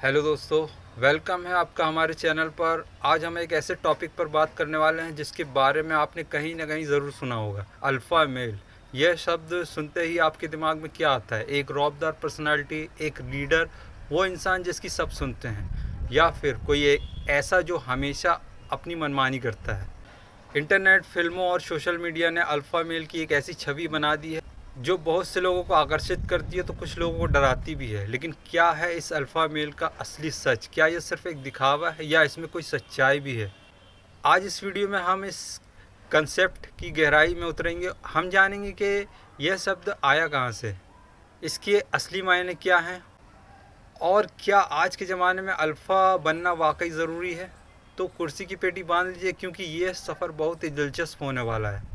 Hello दोस्तों, welcome है आपका हमारे चैनल पर। आज हम एक ऐसे टॉपिक पर बात करने वाले हैं जिसके बारे में आपने कहीं ना कहीं ज़रूर सुना होगा, अल्फ़ा मेल। यह शब्द सुनते ही आपके दिमाग में क्या आता है? एक रौबदार पर्सनालिटी, एक लीडर, वो इंसान जिसकी सब सुनते हैं, या फिर कोई एक ऐसा जो हमेशा अपनी मनमानी करता है? इंटरनेट, फिल्मों और सोशल मीडिया ने अल्फ़ा मेल की एक ऐसी छवि बना दी है जो बहुत से लोगों को आकर्षित करती है तो कुछ लोगों को डराती भी है। लेकिन क्या है इस अल्फ़ा मेल का असली सच? क्या यह सिर्फ एक दिखावा है या इसमें कोई सच्चाई भी है? आज इस वीडियो में हम इस कंसेप्ट की गहराई में उतरेंगे। हम जानेंगे कि यह शब्द आया कहाँ से, इसके असली मायने क्या हैं, और क्या आज के ज़माने में अल्फ़ा बनना वाकई ज़रूरी है। तो कुर्सी की पेटी बांध लीजिए, क्योंकि यह सफ़र बहुत ही दिलचस्प होने वाला है।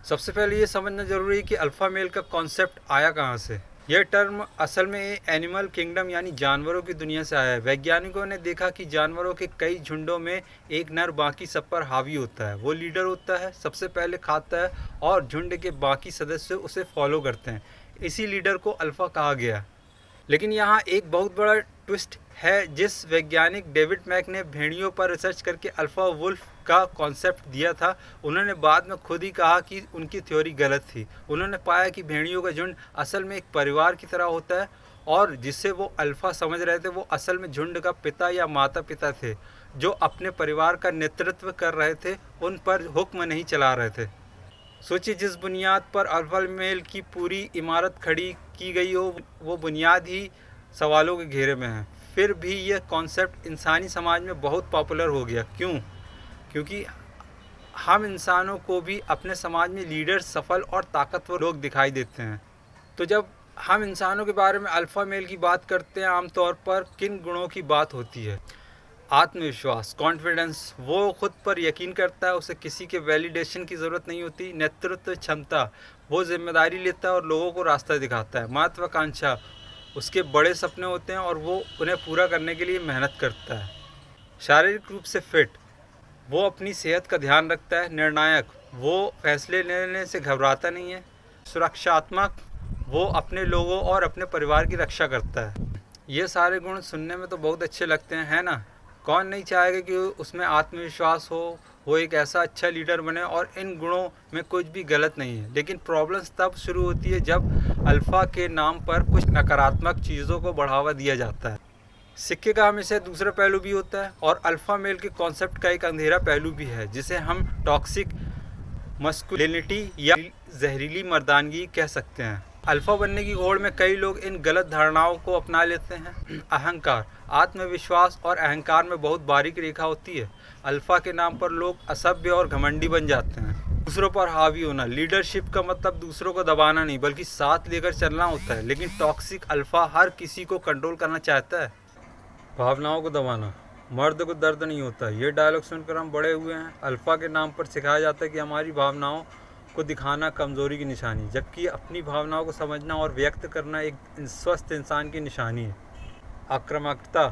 सबसे पहले ये समझना ज़रूरी है कि अल्फ़ा मेल का कॉन्सेप्ट आया कहाँ से। यह टर्म असल में एनिमल किंगडम यानी जानवरों की दुनिया से आया है। वैज्ञानिकों ने देखा कि जानवरों के कई झुंडों में एक नर बाकी सब पर हावी होता है। वो लीडर होता है, सबसे पहले खाता है और झुंड के बाकी सदस्य उसे फॉलो करते हैं। इसी लीडर को अल्फ़ा कहा गया। लेकिन यहाँ एक बहुत बड़ा ट्विस्ट है। जिस वैज्ञानिक डेविड मैक ने भेड़ियों पर रिसर्च करके अल्फ़ा वुल्फ का कॉन्सेप्ट दिया था, उन्होंने बाद में खुद ही कहा कि उनकी थ्योरी गलत थी। उन्होंने पाया कि भेड़ियों का झुंड असल में एक परिवार की तरह होता है, और जिसे वो अल्फ़ा समझ रहे थे वो असल में झुंड का पिता या माता पिता थे, जो अपने परिवार का नेतृत्व कर रहे थे, उन पर हुक्म नहीं चला रहे थे। सोचिए, जिस बुनियाद पर अल्फ़ा मेल की पूरी इमारत खड़ी की गई हो, वो बुनियाद ही सवालों के घेरे में है। फिर भी यह कॉन्सेप्ट इंसानी समाज में बहुत पॉपुलर हो गया। क्यों? क्योंकि हम इंसानों को भी अपने समाज में लीडर, सफल और ताकतवर लोग दिखाई देते हैं। तो जब हम इंसानों के बारे में अल्फ़ा मेल की बात करते हैं, आमतौर पर किन गुणों की बात होती है? आत्मविश्वास, कॉन्फिडेंस, वो खुद पर यकीन करता है, उसे किसी के वैलिडेशन की ज़रूरत नहीं होती। नेतृत्व क्षमता, वो जिम्मेदारी लेता है और लोगों को रास्ता दिखाता है। महत्वाकांक्षा, उसके बड़े सपने होते हैं और वो उन्हें पूरा करने के लिए मेहनत करता है। शारीरिक रूप से फिट, वो अपनी सेहत का ध्यान रखता है। निर्णायक, वो फैसले लेने से घबराता नहीं है। सुरक्षात्मक, वो अपने लोगों और अपने परिवार की रक्षा करता है। ये सारे गुण सुनने में तो बहुत अच्छे लगते हैं, है ना? कौन नहीं चाहेगा कि उसमें आत्मविश्वास हो, वो एक ऐसा अच्छा लीडर बने, और इन गुणों में कुछ भी गलत नहीं है। लेकिन प्रॉब्लम्स तब शुरू होती है जब अल्फ़ा के नाम पर कुछ नकारात्मक चीज़ों को बढ़ावा दिया जाता है। सिक्के का हमेशा दूसरा पहलू भी होता है, और अल्फ़ा मेल के कॉन्सेप्ट का एक अंधेरा पहलू भी है, जिसे हम टॉक्सिक मस्कुलिनिटी या जहरीली मर्दानगी कह सकते हैं। अल्फ़ा बनने की होड़ में कई लोग इन गलत धारणाओं को अपना लेते हैं। अहंकार, आत्मविश्वास और अहंकार में बहुत बारीक रेखा होती है। अल्फ़ा के नाम पर लोग असभ्य और घमंडी बन जाते हैं। दूसरों पर हावी होना, लीडरशिप का मतलब दूसरों को दबाना नहीं बल्कि साथ लेकर चलना होता है। लेकिन टॉक्सिक अल्फ़ा हर किसी को कंट्रोल करना चाहता है। भावनाओं को दबाना, मर्द को दर्द नहीं होता, ये डायलॉग सुनकर हम बड़े हुए हैं। अल्फ़ा के नाम पर सिखाया जाता है कि हमारी भावनाओं को दिखाना कमज़ोरी की निशानी, जबकि अपनी भावनाओं को समझना और व्यक्त करना एक स्वस्थ इंसान की निशानी है। आक्रामकता,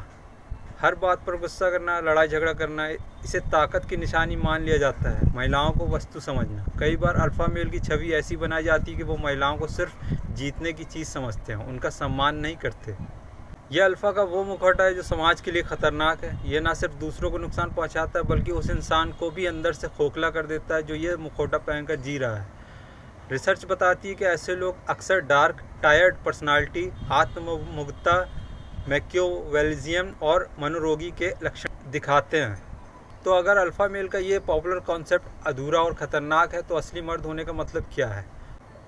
हर बात पर गुस्सा करना, लड़ाई झगड़ा करना, इसे ताकत की निशानी मान लिया जाता है। महिलाओं को वस्तु समझना, कई बार अल्फ़ा मेल की छवि ऐसी बनाई जाती है कि वो महिलाओं को सिर्फ जीतने की चीज़ समझते हैं, उनका सम्मान नहीं करते। यह अल्फ़ा का वो मुखौटा है जो समाज के लिए ख़तरनाक है। ये ना सिर्फ दूसरों को नुकसान पहुंचाता है, बल्कि उस इंसान को भी अंदर से खोखला कर देता है जो ये मुखौटा पहनकर जी रहा है। रिसर्च बताती है कि ऐसे लोग अक्सर डार्क, टायर्ड पर्सनालिटी, आत्ममुग्धता, मैकियोवेलिज्म और मनोरोगी के लक्षण दिखाते हैं। तो अगर अल्फ़ा मेल का ये पॉपुलर कॉन्सेप्ट अधूरा और ख़तरनाक है, तो असली मर्द होने का मतलब क्या है?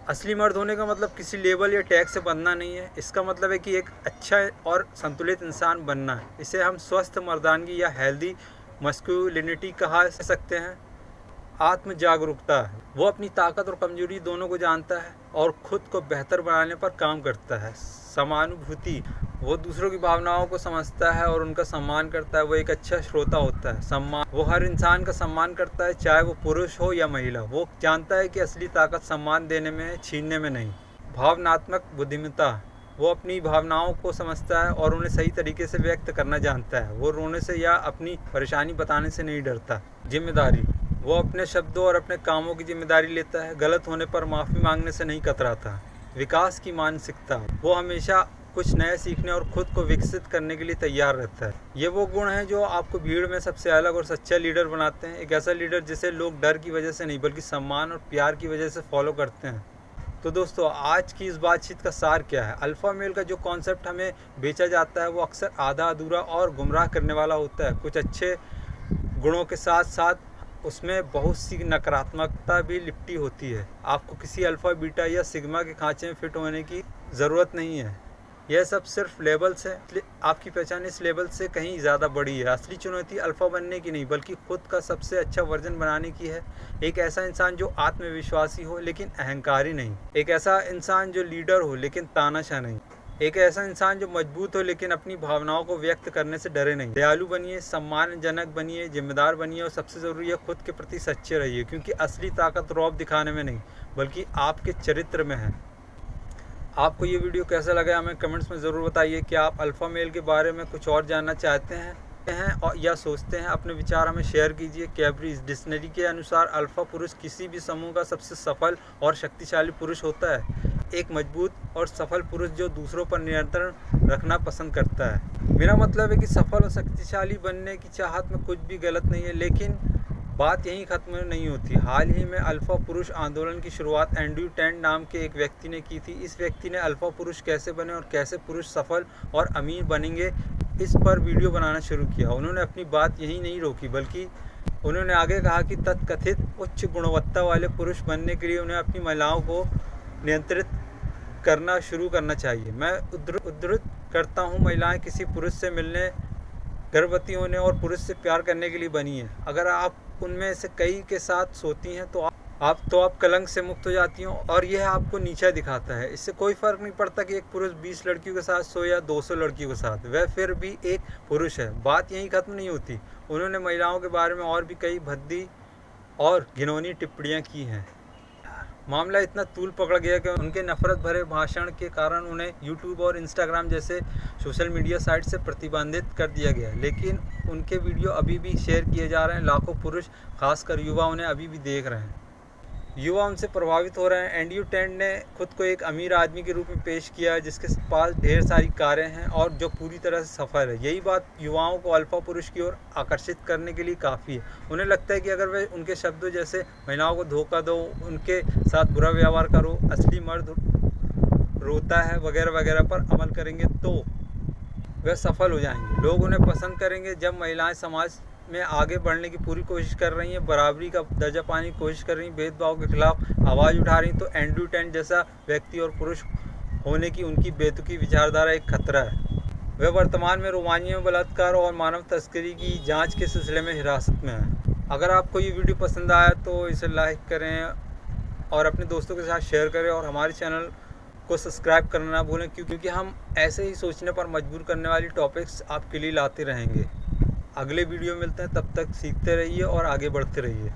असली मर्द होने का मतलब किसी लेबल या टैग से बंधना नहीं है। इसका मतलब है कि एक अच्छा और संतुलित इंसान बनना है। इसे हम स्वस्थ मर्दानगी या हेल्दी मस्कुलिनिटी कहा सकते हैं। आत्म जागरूकता, वो अपनी ताकत और कमजोरी दोनों को जानता है और खुद को बेहतर बनाने पर काम करता है। समानुभूति, वो दूसरों की भावनाओं को समझता है और उनका सम्मान करता है। वो एक अच्छा श्रोता होता है। सम्मान, वो हर इंसान का सम्मान करता है, चाहे वो पुरुष हो या महिला। वो जानता है कि असली ताकत सम्मान देने में है, छीनने में नहीं। भावनात्मक बुद्धिमत्ता, वो अपनी भावनाओं को समझता है और उन्हें सही तरीके से व्यक्त करना जानता है। वो रोने से या अपनी परेशानी बताने से नहीं डरता। जिम्मेदारी, वो अपने शब्दों और अपने कामों की जिम्मेदारी लेता है, गलत होने पर माफ़ी मांगने से नहीं कतराता। विकास की मानसिकता, वो हमेशा कुछ नया सीखने और खुद को विकसित करने के लिए तैयार रहता है। ये वो गुण हैं जो आपको भीड़ में सबसे अलग और सच्चा लीडर बनाते हैं। एक ऐसा लीडर जिसे लोग डर की वजह से नहीं बल्कि सम्मान और प्यार की वजह से फॉलो करते हैं। तो दोस्तों, आज की इस बातचीत का सार क्या है? अल्फ़ा मेल का जो कॉन्सेप्ट हमें बेचा जाता है वो अक्सर आधा अधूरा और गुमराह करने वाला होता है। कुछ अच्छे गुणों के साथ साथ उसमें बहुत सी नकारात्मकता भी लिपटी होती है। आपको किसी अल्फ़ा, बीटा या सिग्मा के खांचे में फिट होने की ज़रूरत नहीं है। यह सब सिर्फ लेबल्स हैं। आपकी पहचान इस लेबल से कहीं ज़्यादा बड़ी है। असली चुनौती अल्फ़ा बनने की नहीं बल्कि खुद का सबसे अच्छा वर्जन बनाने की है। एक ऐसा इंसान जो आत्मविश्वासी हो लेकिन अहंकारी नहीं। एक ऐसा इंसान जो लीडर हो लेकिन तानाशाह नहीं। एक ऐसा इंसान जो मजबूत हो लेकिन अपनी भावनाओं को व्यक्त करने से डरे नहीं। दयालु बनिए, सम्मानजनक बनिए, जिम्मेदार बनिए और सबसे ज़रूरी है खुद के प्रति सच्चे रहिए, क्योंकि असली ताकत रौब दिखाने में नहीं बल्कि आपके चरित्र में है। आपको ये वीडियो कैसा लगा हमें कमेंट्स में ज़रूर बताइए। क्या आप अल्फ़ा मेल के बारे में कुछ और जानना चाहते हैं और या सोचते हैं? अपने विचार हमें शेयर कीजिए। कैब्रीज डिक्शनरी के अनुसार अल्फ़ा पुरुष किसी भी समूह का सबसे सफल और शक्तिशाली पुरुष होता है। एक मजबूत और सफल पुरुष जो दूसरों पर नियंत्रण रखना पसंद करता है। मेरा मतलब है कि सफल और शक्तिशाली बनने की चाहत में कुछ भी गलत नहीं है, लेकिन बात यहीं ख़त्म नहीं होती। हाल ही में अल्फ़ा पुरुष आंदोलन की शुरुआत एंड्रयू टेंट नाम के एक व्यक्ति ने की थी। इस व्यक्ति ने अल्फ़ा पुरुष कैसे बने और कैसे पुरुष सफल और अमीर बनेंगे इस पर वीडियो बनाना शुरू किया। उन्होंने अपनी बात यहीं नहीं रोकी बल्कि उन्होंने आगे कहा कि तथाकथित उच्च गुणवत्ता वाले पुरुष बनने के लिए उन्हें अपनी महिलाओं को नियंत्रित करना शुरू करना चाहिए। मैं उद्धृत करता हूँ, महिलाएं किसी पुरुष से मिलने, गर्भवती होने और पुरुष से प्यार करने के लिए बनी है। अगर आप उनमें से कई के साथ सोती हैं तो आप कलंक से मुक्त हो जाती हो और यह आपको नीचा दिखाता है। इससे कोई फ़र्क नहीं पड़ता कि एक पुरुष 20 लड़कियों के साथ सोए या 200 लड़कियों के साथ, वह फिर भी एक पुरुष है। बात यहीं ख़त्म नहीं होती। उन्होंने महिलाओं के बारे में और भी कई भद्दी और घिनौनी टिप्पणियाँ की हैं। मामला इतना तूल पकड़ गया कि उनके नफरत भरे भाषण के कारण उन्हें यूट्यूब और इंस्टाग्राम जैसे सोशल मीडिया साइट से प्रतिबंधित कर दिया गया। लेकिन उनके वीडियो अभी भी शेयर किए जा रहे हैं। लाखों पुरुष, खासकर युवा, उन्हें अभी भी देख रहे हैं। युवा उनसे प्रभावित हो रहे हैं। एंड्रयू टेंट ने खुद को एक अमीर आदमी के रूप में पेश किया है जिसके पास ढेर सारी कारें हैं और जो पूरी तरह से सफल है। यही बात युवाओं को अल्फ़ा पुरुष की ओर आकर्षित करने के लिए काफ़ी है। उन्हें लगता है कि अगर वे उनके शब्दों जैसे महिलाओं को धोखा दो, उनके साथ बुरा व्यवहार करो, असली मर्द रोता है वगैरह वगैरह पर अमल करेंगे तो वे सफल हो जाएंगे। लोग उन्हें पसंद करेंगे। जब महिलाएं समाज में आगे बढ़ने की पूरी कोशिश कर रही हैं, बराबरी का दर्जा पाने की कोशिश कर रही हैं, भेदभाव के खिलाफ आवाज़ उठा रही हैं, तो एंड्रयू टेंट जैसा व्यक्ति और पुरुष होने की उनकी बेतुकी विचारधारा एक खतरा है। वे वर्तमान में रोमानिया में बलात्कार और मानव तस्करी की जांच के सिलसिले में हिरासत में हैं। अगर आपको ये वीडियो पसंद आया तो इसे लाइक करें और अपने दोस्तों के साथ शेयर करें और हमारे चैनल को सब्सक्राइब करना ना भूलें, क्योंकि हम ऐसे ही सोचने पर मजबूर करने वाली टॉपिक्स आपके लिए लाते रहेंगे। अगले वीडियो मिलते हैं, तब तक सीखते रहिए और आगे बढ़ते रहिए।